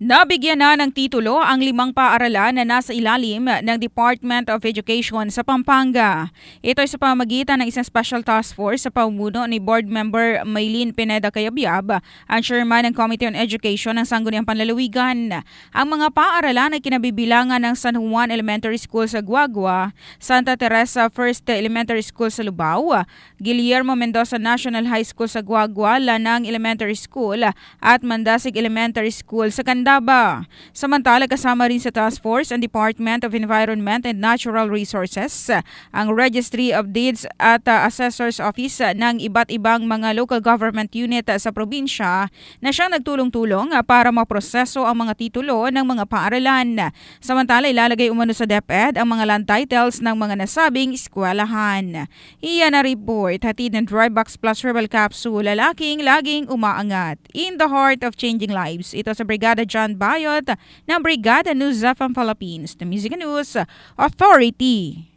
Nabigyan na ng titulo ang 5 paaralan na nasa ilalim ng Department of Education sa Pampanga. Ito ay sa pamamagitan ng isang special task force sa pamumuno ni Board Member Maylene Pineda Cayabyab, ang chairman ng Committee on Education ng Sangguniang Panlalawigan. Ang mga paaralan ay kinabibilangan ng San Juan Elementary School sa Guagua, Santa Teresa First Elementary School sa Lubao, Guillermo Mendoza National High School sa Guagua, Lanang Elementary School at Mandasig Elementary School sa Candaba. Samantala, kasama rin sa task force ang Department of Environment and Natural Resources, ang Registry of Deeds at Assessor's Office ng iba't ibang mga local government unit sa probinsya na siyang nagtulong-tulong para maproseso ang mga titulo ng mga paaralan. Samantala, ilalagay umano sa DepEd ang mga land titles ng mga nasabing eskwelahan. Iyan na report, hatid ng Drybox Plus Herbal Capsule, lalaking laging umaangat. In the heart of changing lives, ito sa Brigada John Bayot ng Brigada News FM Philippines, the Music News Authority.